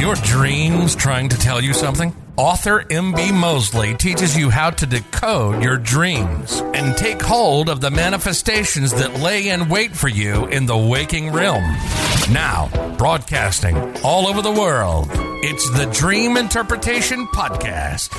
your dreams trying to tell you something? Author M.B. Mosley teaches you how to decode your dreams and take hold of the manifestations that lay in wait for you in the waking realm. Now, broadcasting all over the world, it's the Dream Interpretation Podcast.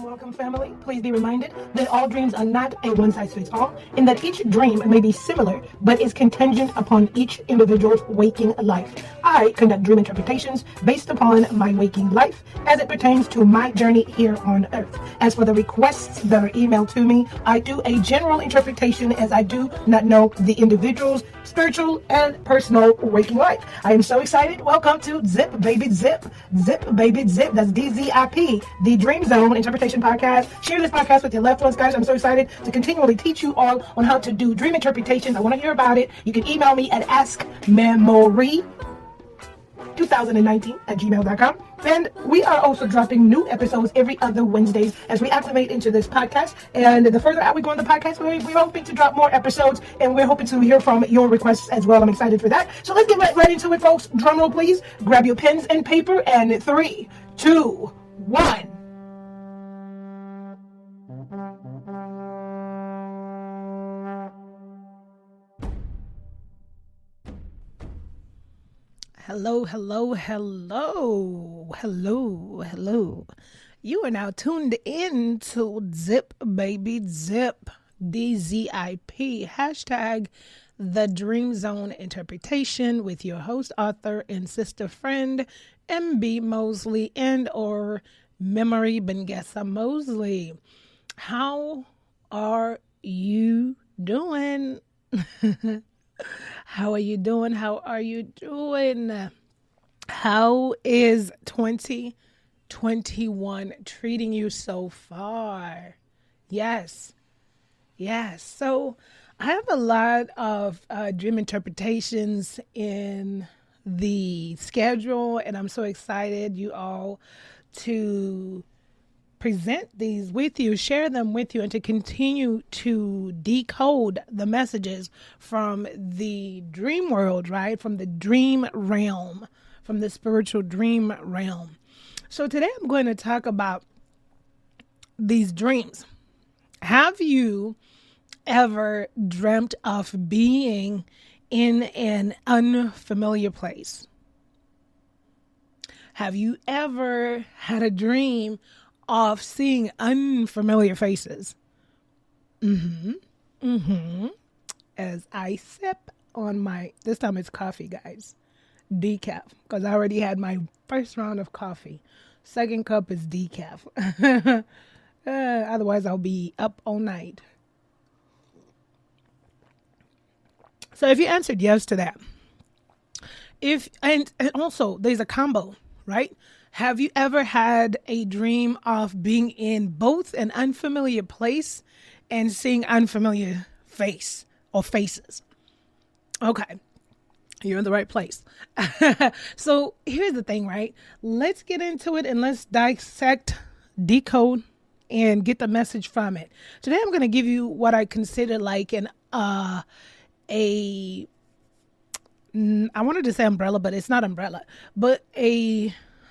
Welcome, family. Please be reminded that all dreams are not a one-size-fits-all, and that each dream may be similar, but is contingent upon each individual's waking life. I conduct dream interpretations based upon my waking life as it pertains to my journey here on earth. As for the requests that are emailed to me, I do a general interpretation as I do not know the individual's spiritual and personal waking life. I am so excited. Welcome to Zip Baby Zip. Zip Baby Zip. That's DZIP, the Dream Zone Interpretation Podcast. Share this podcast with your loved ones, guys. I'm so excited to continually teach you all on how to do dream interpretations. I want to hear about it. You can email me at askmemory2019@gmail.com. And we are also dropping new episodes every other Wednesdays as we activate into this podcast. And the further out we go in the podcast, we're hoping to drop more episodes, and we're hoping to hear from your requests as well. I'm excited for that. So let's get right into it, folks. Drum roll, please. Grab your pens and paper, and 3, 2, 1. Hello. You are now tuned in to Zip Baby Zip, DZIP, hashtag the Dream Zone Interpretation with your host, author, and sister friend, MB Mosley and or Memory Bengessa Mosley. How are you doing? How are you doing? How is 2021 treating you so far? Yes. So I have a lot of dream interpretations in the schedule, and I'm so excited you all to present these with you, share them with you, and to continue to decode the messages from the dream world, right? From the dream realm, from the spiritual dream realm. So today I'm going to talk about these dreams. Have you ever dreamt of being in an unfamiliar place? Have you ever had a dream of seeing unfamiliar faces? As I sip on my, this time it's coffee, guys, decaf, because I already had my first round of coffee. Second cup is decaf. Otherwise I'll be up all night. So if you answered yes to that, and also there's a combo, right? Have you ever had a dream of being in both an unfamiliar place and seeing unfamiliar face or faces? Okay, you're in the right place. So here's the thing, right? Let's get into it and let's dissect, decode, and get the message from it. Today I'm going to give you what I consider like I wanted to say umbrella, but it's not umbrella, but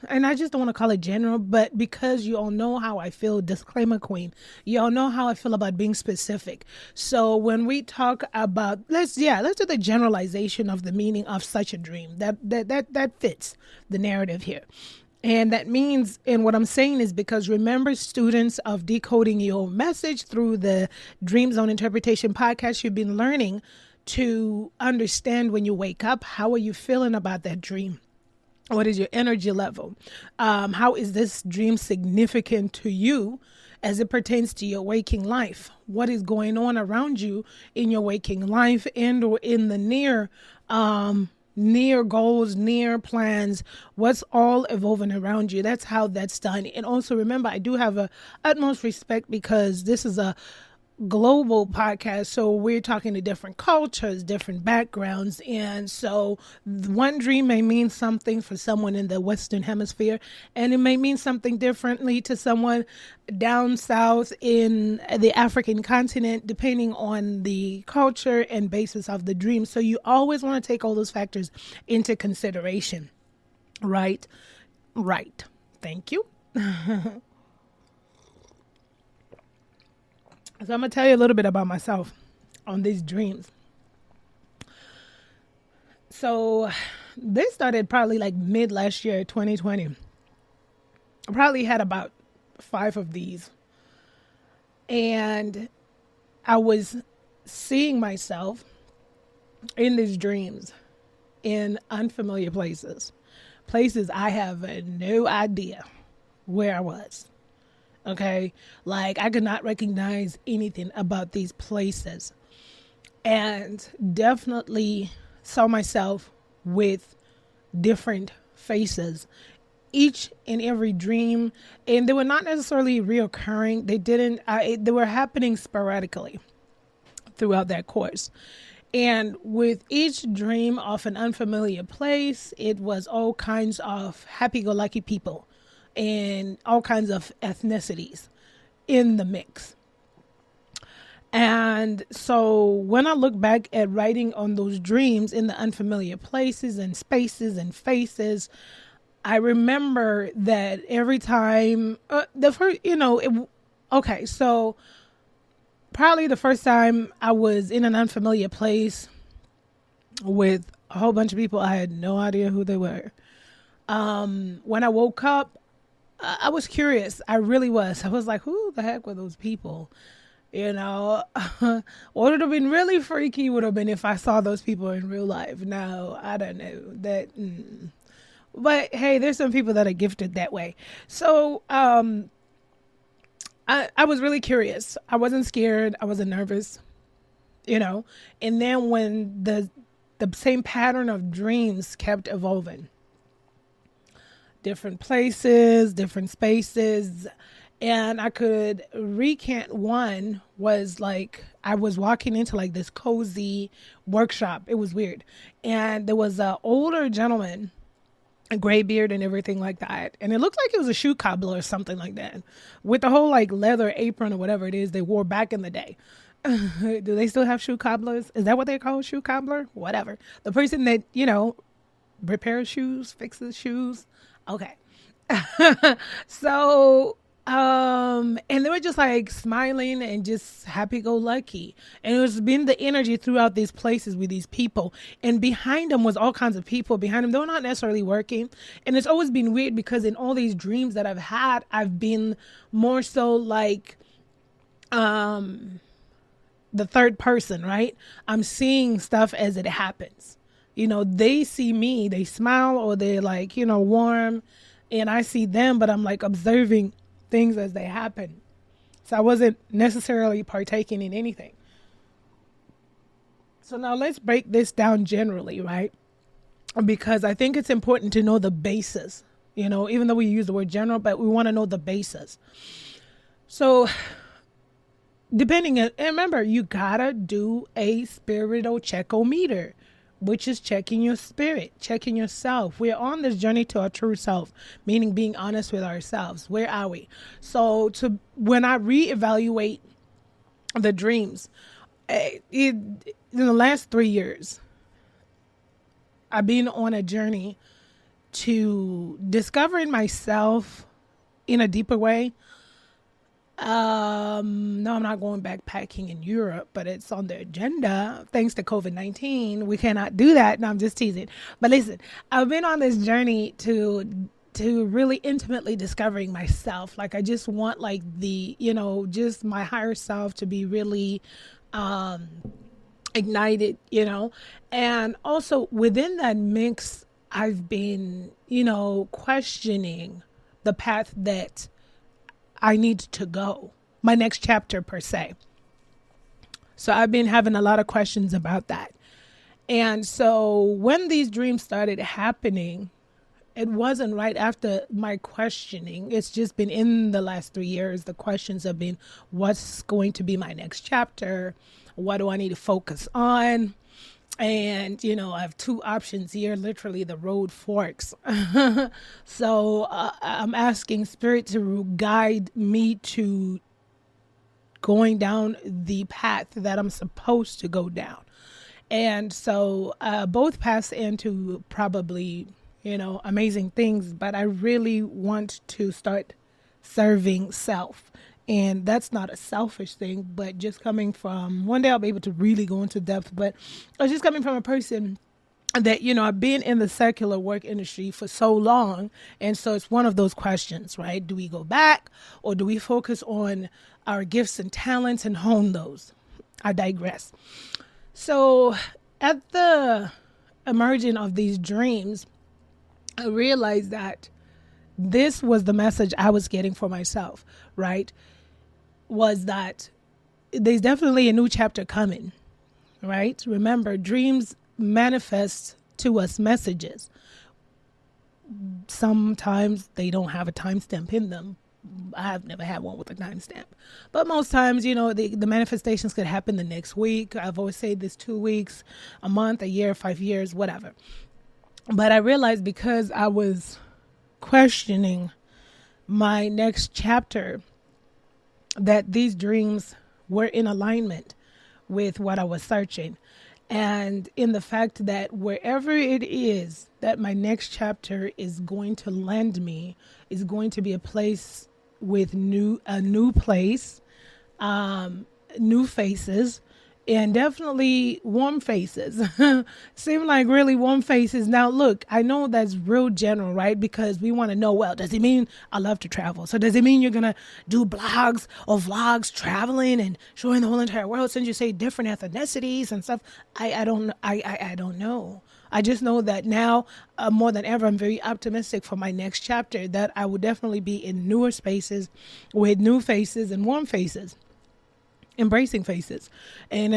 and I just don't want to call it general, but because you all know how I feel, disclaimer queen, you all know how I feel about being specific. So when we talk about, let's do the generalization of the meaning of such a dream. That fits the narrative here. And that means, and what I'm saying is because remember, students of Decoding Your Message through the Dream Zone Interpretation Podcast, you've been learning to understand when you wake up, how are you feeling about that dream? What is your energy level? How is this dream significant to you as it pertains to your waking life? What is going on around you in your waking life and or in the near goals, near plans? What's all evolving around you? That's how that's done. And also remember, I do have a utmost respect because this is a global podcast, so we're talking to different cultures, different backgrounds, and so one dream may mean something for someone in the Western Hemisphere, and it may mean something differently to someone down south in the African continent, depending on the culture and basis of the dream. So you always want to take all those factors into consideration. Right. Thank you. So I'm going to tell you a little bit about myself on these dreams. So this started probably like mid last year, 2020. I probably had about 5 of these. And I was seeing myself in these dreams in unfamiliar places. Places I have no idea where I was. Okay, like I could not recognize anything about these places, and definitely saw myself with different faces each and every dream, and they were not necessarily reoccurring. They were happening sporadically throughout that course. And with each dream of an unfamiliar place, it was all kinds of happy-go-lucky people and all kinds of ethnicities in the mix. And so when I look back at writing on those dreams in the unfamiliar places and spaces and faces, I remember that every time so probably the first time I was in an unfamiliar place with a whole bunch of people, I had no idea who they were. When I woke up, I was curious. I really was. I was like, who the heck were those people? What would have been really freaky would have been if I saw those people in real life. No, I don't know that. But hey, there's some people that are gifted that way. So, I was really curious. I wasn't scared. I wasn't nervous, and then when the same pattern of dreams kept evolving, different places, different spaces. And I could recant one was like, I was walking into like this cozy workshop. It was weird. And there was an older gentleman, a gray beard and everything like that. And it looked like it was a shoe cobbler or something like that, with the whole like leather apron or whatever it is they wore back in the day. Do they still have shoe cobblers? Is that what they call shoe cobbler? Whatever. The person that, repairs shoes, fixes shoes. Okay. So, and they were just like smiling and just happy-go-lucky. And it was been the energy throughout these places with these people. And behind them was all kinds of people behind them. They were not necessarily working. And it's always been weird because in all these dreams that I've had, I've been more so like, the third person, right? I'm seeing stuff as it happens. They see me, they smile, or they're like, warm, and I see them, but I'm like observing things as they happen. So I wasn't necessarily partaking in anything. So now let's break this down generally, right? Because I think it's important to know the basis, even though we use the word general, but we want to know the basis. So and remember, you gotta do a spiritual checkometer, which is checking your spirit, checking yourself. We're on this journey to our true self, meaning being honest with ourselves. Where are we? So when I reevaluate the dreams, in the last 3 years, I've been on a journey to discovering myself in a deeper way. No, I'm not going backpacking in Europe, but it's on the agenda. Thanks to COVID-19, we cannot do that. No, I'm just teasing. But listen, I've been on this journey to really intimately discovering myself. Like I just want like just my higher self to be really ignited, and also within that mix, I've been, questioning the path that I need to go, my next chapter per se. So I've been having a lot of questions about that. And so when these dreams started happening, it wasn't right after my questioning. It's just been in the last 3 years. The questions have been, what's going to be my next chapter? What do I need to focus on? And, I have two options here. Literally, the road forks. So I'm asking Spirit to guide me to going down the path that I'm supposed to go down. And so both paths into probably, amazing things. But I really want to start serving self. And that's not a selfish thing, but just coming from, one day I'll be able to really go into depth, but it's just coming from a person that, I've been in the secular work industry for so long. And so it's one of those questions, right? Do we go back, or do we focus on our gifts and talents and hone those? I digress. So at the emerging of these dreams, I realized that this was the message I was getting for myself, right? Was that there's definitely a new chapter coming, right? Remember, dreams manifest to us messages. Sometimes they don't have a timestamp in them. I've never had one with a timestamp. But most times, the manifestations could happen the next week. I've always said this 2 weeks, a month, a year, 5 years, whatever. But I realized because I was questioning my next chapter, that these dreams were in alignment with what I was searching. And in the fact that wherever it is that my next chapter is going to land me, is going to be a place with a new place, new faces, and definitely warm faces. Seem like really warm faces. Now, look, I know that's real general, right? Because we want to know, well, does it mean I love to travel? So does it mean you're going to do blogs or vlogs traveling and showing the whole entire world, since you say different ethnicities and stuff? I don't know. I just know that now, more than ever, I'm very optimistic for my next chapter, that I will definitely be in newer spaces with new faces and warm faces. Embracing faces. And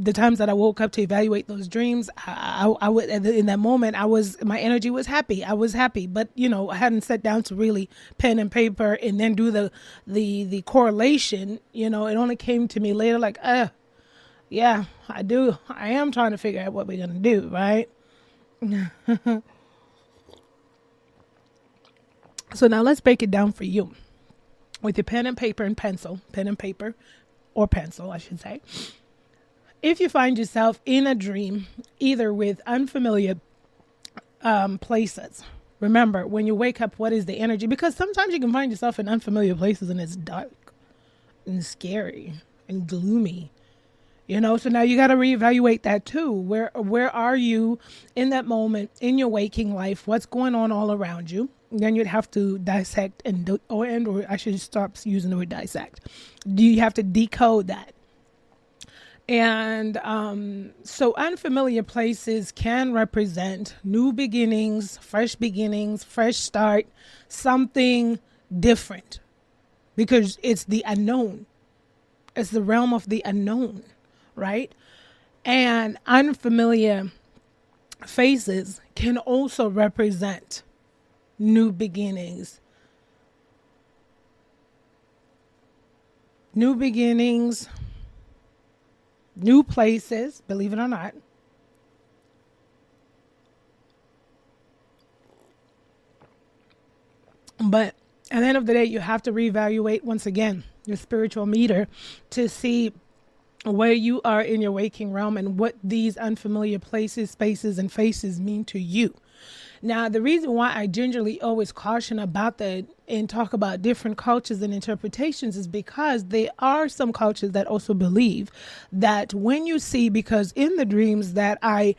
the times that I woke up to evaluate those dreams, I would, in that moment, my energy was happy. I was happy, but I hadn't sat down to really pen and paper and then do the correlation. It only came to me later, like, yeah, I am trying to figure out what we're gonna do, right? So now let's break it down for you with your pen and paper, or pencil, I should say. If you find yourself in a dream, either with unfamiliar places, remember, when you wake up, what is the energy? Because sometimes you can find yourself in unfamiliar places and it's dark and scary and gloomy. So now you got to reevaluate that too. Where are you in that moment in your waking life? What's going on all around you? Then you'd have to dissect or I should stop using the word dissect. Do you have to decode that? And so unfamiliar places can represent new beginnings, fresh start, something different, because it's the unknown. It's the realm of the unknown, right? And unfamiliar faces can also represent new beginnings. New places, believe it or not. But at the end of the day, you have to reevaluate once again your spiritual meter to see where you are in your waking realm and what these unfamiliar places, spaces, and faces mean to you. Now, the reason why I gingerly always caution about that and talk about different cultures and interpretations is because there are some cultures that also believe that when you see, because in the dreams that I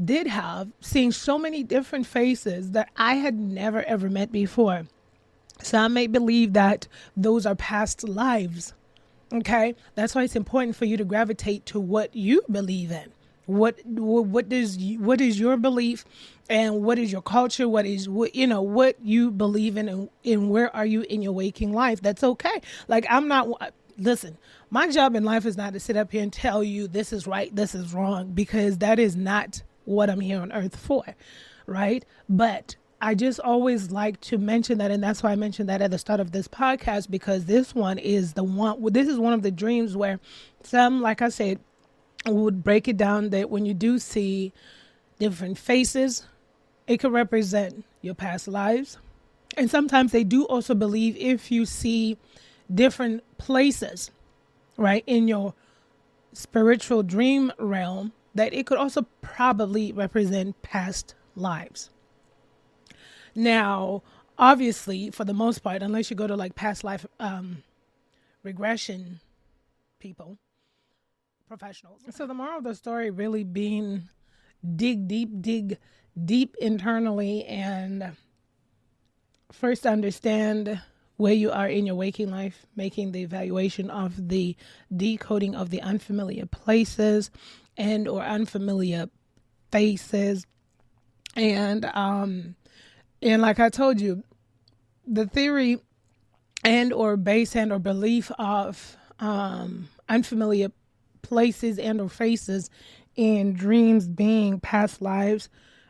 did have, seeing so many different faces that I had never ever met before. Some may believe that those are past lives. Okay, that's why it's important for you to gravitate to what you believe in. What is your belief, and what is your culture? What you believe in, and where are you in your waking life? That's okay. Like, listen, my job in life is not to sit up here and tell you this is right, this is wrong, because that is not what I'm here on earth for, right? But I just always like to mention that, and that's why I mentioned that at the start of this podcast, because this is one of the dreams where some, like I said, would break it down that when you do see different faces, it could represent your past lives. And sometimes they do also believe if you see different places, right, in your spiritual dream realm, that it could also probably represent past lives. Now, obviously, for the most part, unless you go to like past life regression people, professionals. So the moral of the story really being dig deep internally and first understand where you are in your waking life, making the evaluation of the decoding of the unfamiliar places and or unfamiliar faces. And like I told you, the theory and or base and or belief of unfamiliar places and or faces in dreams being past lives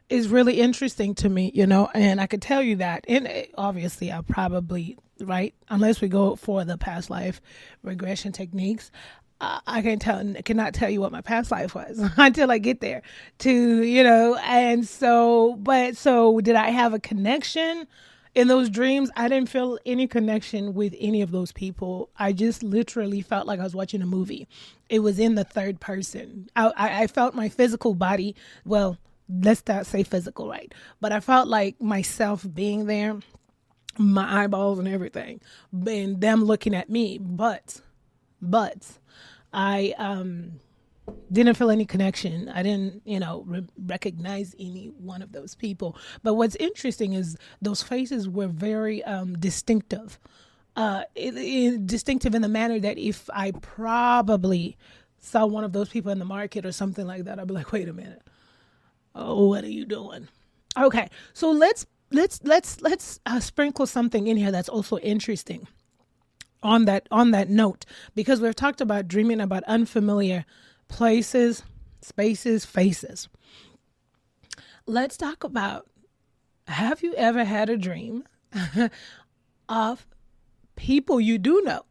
is really interesting to me, and I could tell you that. And obviously I'll probably, right, unless we go for the past life regression techniques, I cannot tell you what my past life was until I get there and so did I have a connection in those dreams? I didn't feel any connection with any of those people. I just literally felt like I was watching a movie. It was in the third person. I felt my physical body, well, let's not say physical, right? But I felt like myself being there, my eyeballs and everything, and them looking at me. But I didn't feel any connection. I didn't, recognize any one of those people. But what's interesting is those faces were very distinctive. Distinctive in the manner that if I probably saw one of those people in the market or something like that, I'd be like, wait a minute. Oh, what are you doing? Okay, so let's sprinkle something in here that's also interesting on that note, because we've talked about dreaming about unfamiliar places, spaces, faces. Let's talk about, have you ever had a dream of people you do know,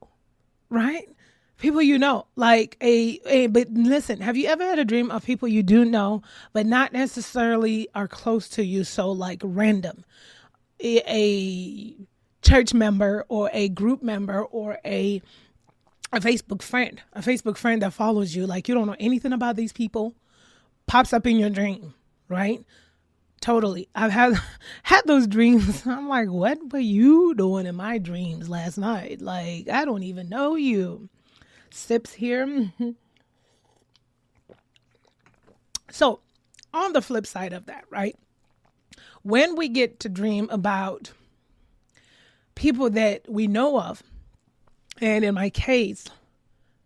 right? People you know, but listen, have you ever had a dream of people you do know, but not necessarily are close to you? So like random, a church member or a group member or a Facebook friend that follows you, like you don't know anything about these people, pops up in your dream, right? Totally. I've had those dreams. I'm like, what were you doing in my dreams last night? Like, I don't even know you. Sips here. So on the flip side of that, right? When we get to dream about people that we know of, and in my case,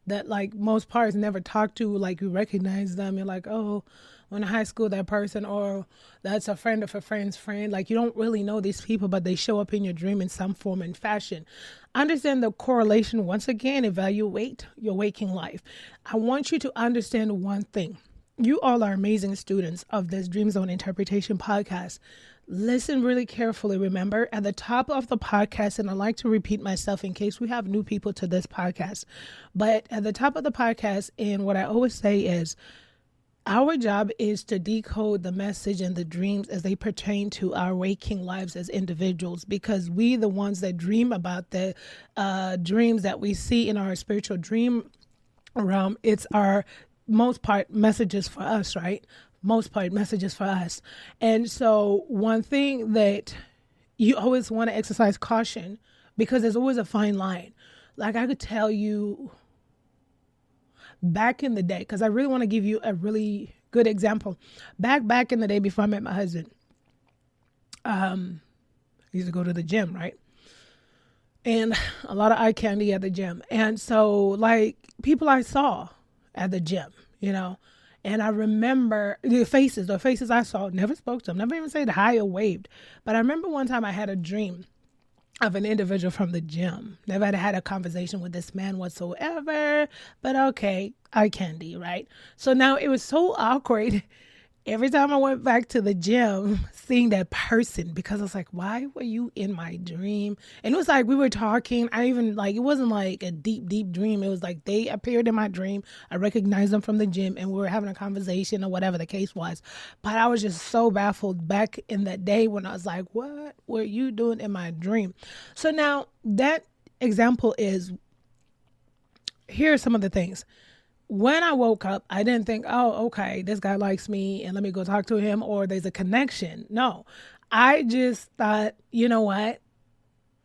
that like most parts never talk to, like you recognize them, you're like, oh, in high school, that person, or that's a friend of a friend's friend. Like you don't really know these people, but they show up in your dream in some form and fashion. Understand the correlation. Once again, evaluate your waking life. I want you to understand one thing. You all are amazing students of this Dream Zone Interpretation podcast. Listen really carefully. Remember, at the top of the podcast, and I like to repeat myself in case we have new people to this podcast, but at the top of the podcast, and what I always say is, our job is to decode the message and the dreams as they pertain to our waking lives as individuals, because we, the ones that dream about the dreams that we see in our spiritual dream realm, it's our most part messages for us, right? Most part messages for us. And so one thing that you always want to exercise caution, because there's always a fine line. Like I could tell you back in the day, because I really want to give you a really good example. Back in the day before I met my husband, I used to go to the gym, right? And a lot of eye candy at the gym. And so like people I saw at the gym, and I remember the faces I saw, never spoke to them, never even said hi or waved. But I remember one time I had a dream of an individual from the gym. Never had a conversation with this man whatsoever, but okay, eye candy, right? So now it was so awkward every time I went back to the gym, seeing that person, because I was like, why were you in my dream? And it was like we were talking. I even like, it wasn't like a deep, deep dream. It was like they appeared in my dream. I recognized them from the gym and we were having a conversation or whatever the case was. But I was just so baffled back in that day when I was like, what were you doing in my dream? So now that example is, here are some of the things. When I woke up, I didn't think, oh, okay, this guy likes me and let me go talk to him, or there's a connection. No, I just thought, you know what?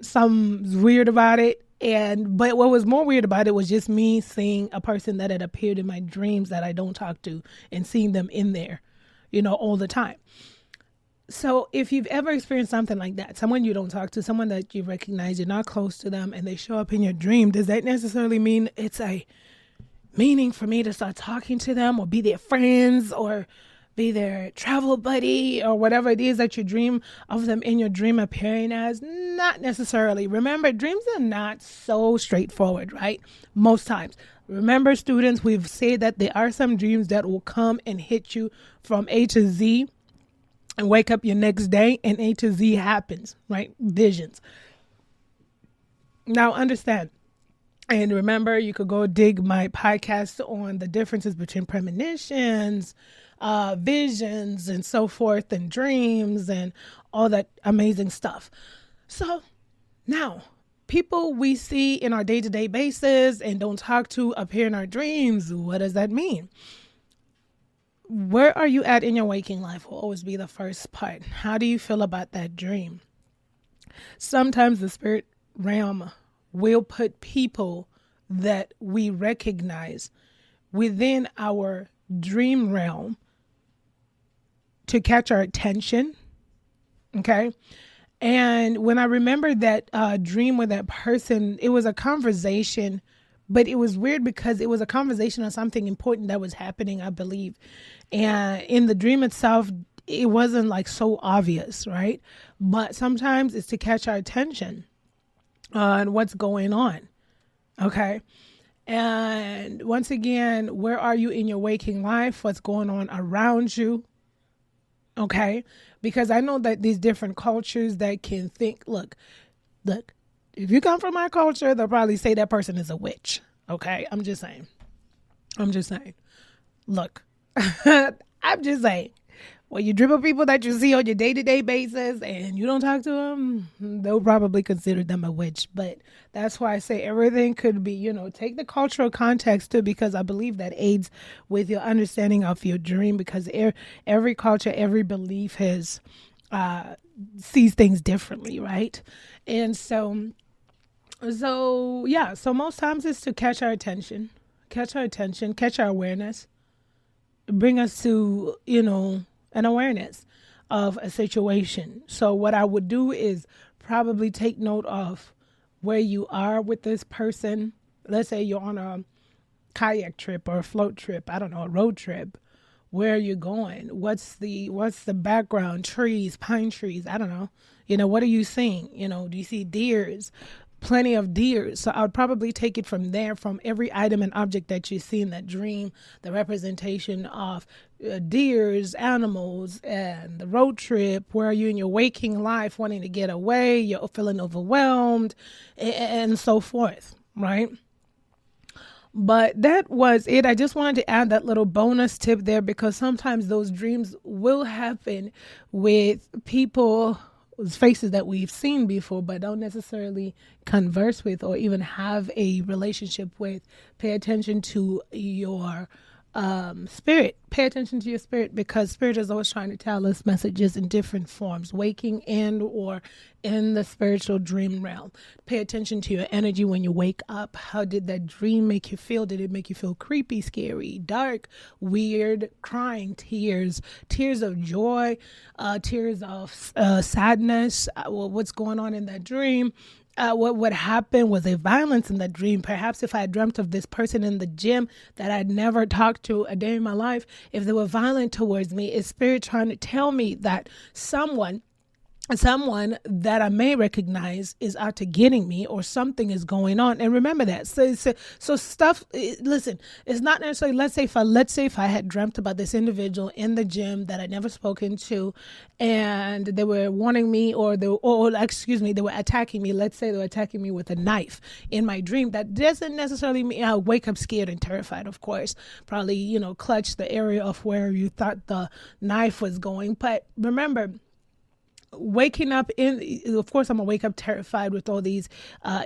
Something's weird about it. But what was more weird about it was just me seeing a person that had appeared in my dreams that I don't talk to and seeing them in there, all the time. So if you've ever experienced something like that, someone you don't talk to, someone that you recognize, you're not close to them, and they show up in your dream, does that necessarily mean it's a meaning for me to start talking to them or be their friends or be their travel buddy or whatever it is that you dream of them in your dream appearing as? Not necessarily. Remember, dreams are not so straightforward, right? Most times. Remember, students, we've said that there are some dreams that will come and hit you from A to Z and wake up your next day and A to Z happens, right? Visions. Now, understand. And remember, you could go dig my podcast on the differences between premonitions, visions, and so forth, and dreams, and all that amazing stuff. So now, people we see in our day-to-day basis and don't talk to appear in our dreams. What does that mean? Where are you at in your waking life will always be the first part. How do you feel about that dream? Sometimes the spirit realm will put people that we recognize within our dream realm to catch our attention. Okay. And when I remember that dream with that person, it was a conversation, but it was weird because it was a conversation on something important that was happening, I believe. And in the dream itself, it wasn't like so obvious, right? But sometimes it's to catch our attention on what's going on. Okay. And once again, where are you in your waking life? What's going on around you? Okay. Because I know that these different cultures that can think, look, if you come from my culture, they'll probably say that person is a witch. Okay. I'm just saying. Look, I'm just saying. When you dream of people that you see on your day-to-day basis and you don't talk to them, they'll probably consider them a witch. But that's why I say everything could be, take the cultural context too, because I believe that aids with your understanding of your dream, because every culture, every belief sees things differently, right? And so most times it's to catch our attention, catch our awareness, bring us to, an awareness of a situation. So what I would do is probably take note of where you are with this person. Let's say you're on a kayak trip or a float trip, I don't know, a road trip. Where are you going? What's the background? Trees, pine trees, I don't know. What are you seeing? Do you see deers? Plenty of deer. So I would probably take it from there, from every item and object that you see in that dream, the representation of deers, animals, and the road trip. Where are you in your waking life, wanting to get away? You're feeling overwhelmed, and so forth, right? But that was it. I just wanted to add that little bonus tip there, because sometimes those dreams will happen with people faces that we've seen before but don't necessarily converse with or even have a relationship with. Pay attention to your spirit. Pay attention to your spirit, because spirit is always trying to tell us messages in different forms, waking and or in the spiritual dream realm. Pay attention to your energy when you wake up. How did that dream make you feel? Did it make you feel creepy, scary, dark, weird, crying, tears of joy, tears of sadness? What's going on in that dream? What happened? Was there violence in that dream? Perhaps if I dreamt of this person in the gym that I'd never talked to a day in my life, if they were violent towards me, is spirit trying to tell me that someone someone that I may recognize is out to getting me, or something is going on. And remember that. So stuff. Listen, it's not necessarily. Let's say if I had dreamt about this individual in the gym that I'd never spoken to, and they were warning me, they were attacking me. Let's say they were attacking me with a knife in my dream. That doesn't necessarily mean I'll wake up scared and terrified. Of course, probably clutch the area of where you thought the knife was going. But remember, waking up of course I'm gonna wake up terrified with all these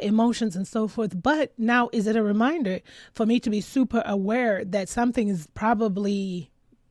emotions and so forth, but now is it a reminder for me to be super aware that something is probably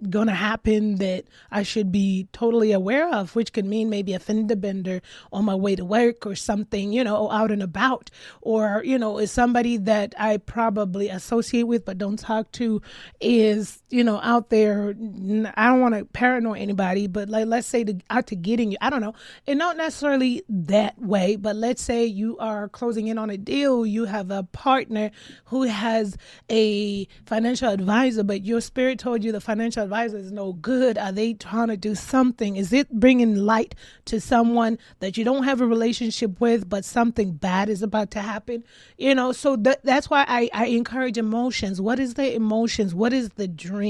going to happen that I should be totally aware of, which could mean maybe a fender bender on my way to work or something, out and about, or, is somebody that I probably associate with but don't talk to is, out there. I don't want to paranoid anybody, but let's say out to getting you. I don't know. And not necessarily that way, but let's say you are closing in on a deal. You have a partner who has a financial advisor, but your spirit told you the financial advisor is no good. Are they trying to do something? Is it bringing light to someone that you don't have a relationship with, but something bad is about to happen? So that's why I encourage emotions. What is the emotions? What is the dream?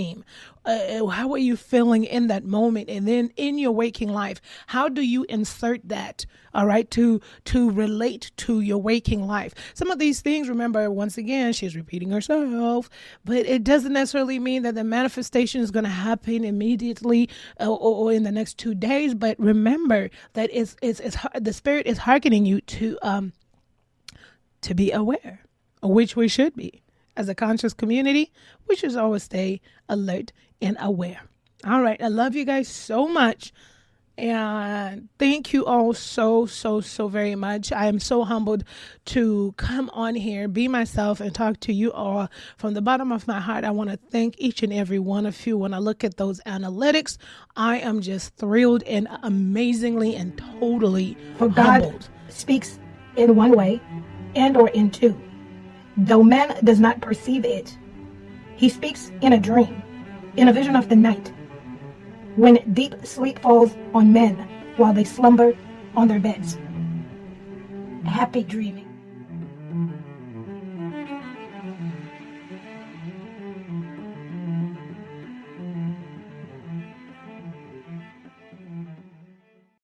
How are you feeling in that moment? And then in your waking life, how do you insert that, all right, to relate to your waking life? Some of these things, remember, once again, she's repeating herself, but it doesn't necessarily mean that the manifestation is going to happen immediately or in the next 2 days. But remember that it's the spirit is hearkening you to be aware, which we should be. As a conscious community, we should always stay alert and aware. All right. I love you guys so much. And thank you all so very much. I am so humbled to come on here, be myself, and talk to you all from the bottom of my heart. I want to thank each and every one of you. When I look at those analytics, I am just thrilled and amazingly and totally humbled. God speaks in one way and or in two. Though man does not perceive it, he speaks in a dream, in a vision of the night, when deep sleep falls on men while they slumber on their beds. Happy dreaming.